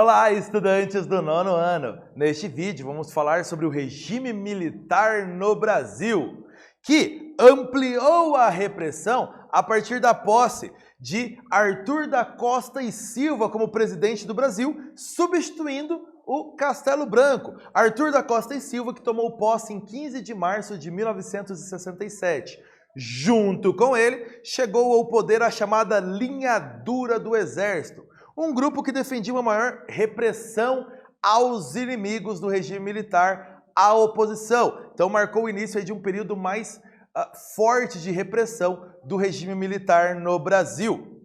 Olá, estudantes do nono ano! Neste vídeo vamos falar sobre o regime militar no Brasil, que ampliou a repressão a partir da posse de Arthur da Costa e Silva como presidente do Brasil, substituindo o Castelo Branco. Arthur da Costa e Silva, que tomou posse em 15 de março de 1967. Junto com ele, chegou ao poder a chamada Linha Dura do Exército, um grupo que defendia uma maior repressão aos inimigos do regime militar, à oposição. Então marcou o início de um período mais forte de repressão do regime militar no Brasil.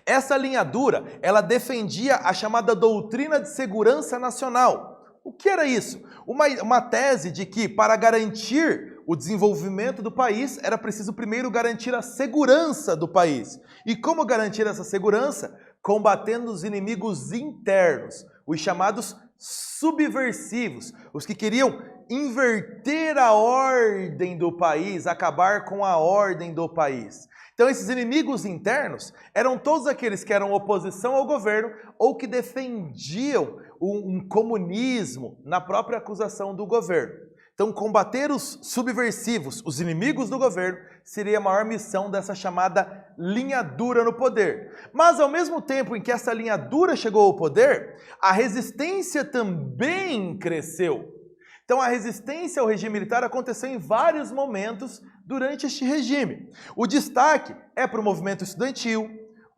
Essa linha dura, ela defendia a chamada doutrina de segurança nacional. O que era isso? Uma tese de que para garantir o desenvolvimento do país era preciso primeiro garantir a segurança do país. E como garantir essa segurança? Combatendo os inimigos internos, os chamados subversivos, os que queriam inverter a ordem do país, acabar com a ordem do país. Então esses inimigos internos eram todos aqueles que eram oposição ao governo ou que defendiam um comunismo na própria acusação do governo. Então combater os subversivos, os inimigos do governo, seria a maior missão dessa chamada linha dura no poder. Mas ao mesmo tempo em que essa linha dura chegou ao poder, a resistência também cresceu. Então a resistência ao regime militar aconteceu em vários momentos durante este regime. O destaque é para o movimento estudantil,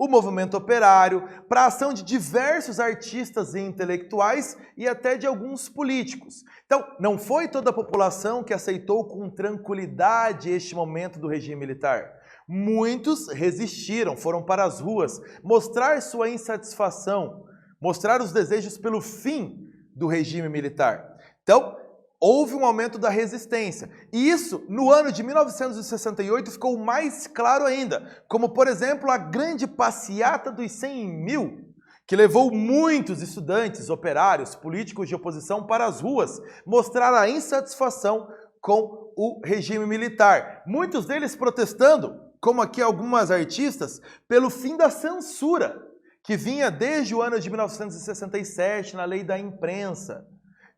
o movimento operário, para a ação de diversos artistas e intelectuais e até de alguns políticos. Então, não foi toda a população que aceitou com tranquilidade este momento do regime militar. Muitos resistiram, foram para as ruas, mostrar sua insatisfação, mostrar os desejos pelo fim do regime militar. Então, houve um aumento da resistência. E isso, no ano de 1968, ficou mais claro ainda, como, por exemplo, a grande passeata dos 100 mil, que levou muitos estudantes, operários, políticos de oposição para as ruas, mostrar a insatisfação com o regime militar. Muitos deles protestando, como aqui algumas artistas, pelo fim da censura, que vinha desde o ano de 1967, na lei da imprensa.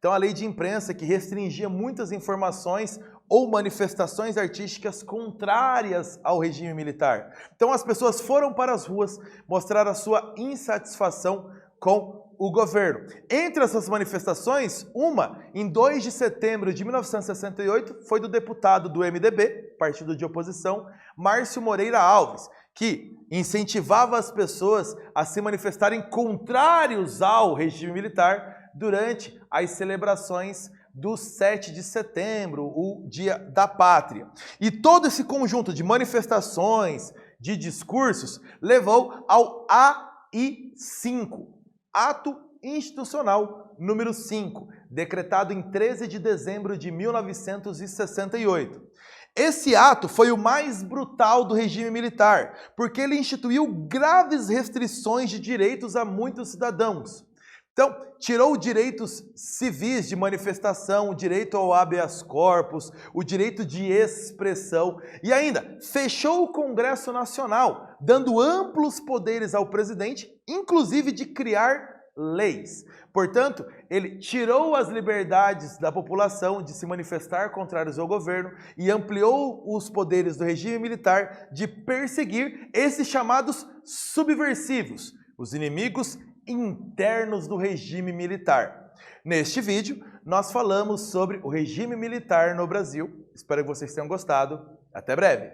Então a lei de imprensa que restringia muitas informações ou manifestações artísticas contrárias ao regime militar. Então as pessoas foram para as ruas mostrar a sua insatisfação com o governo. Entre essas manifestações, uma, em 2 de setembro de 1968, foi do deputado do MDB, partido de oposição, Márcio Moreira Alves, que incentivava as pessoas a se manifestarem contrários ao regime militar durante as celebrações do 7 de setembro, o Dia da Pátria. E todo esse conjunto de manifestações, de discursos, levou ao AI-5, Ato Institucional número 5, decretado em 13 de dezembro de 1968. Esse ato foi o mais brutal do regime militar, porque ele instituiu graves restrições de direitos a muitos cidadãos. Então, tirou direitos civis de manifestação, o direito ao habeas corpus, o direito de expressão e ainda fechou o Congresso Nacional, dando amplos poderes ao presidente, inclusive de criar leis. Portanto, ele tirou as liberdades da população de se manifestar contrários ao governo e ampliou os poderes do regime militar de perseguir esses chamados subversivos, os inimigos internos do regime militar. Neste vídeo, nós falamos sobre o regime militar no Brasil. Espero que vocês tenham gostado. Até breve!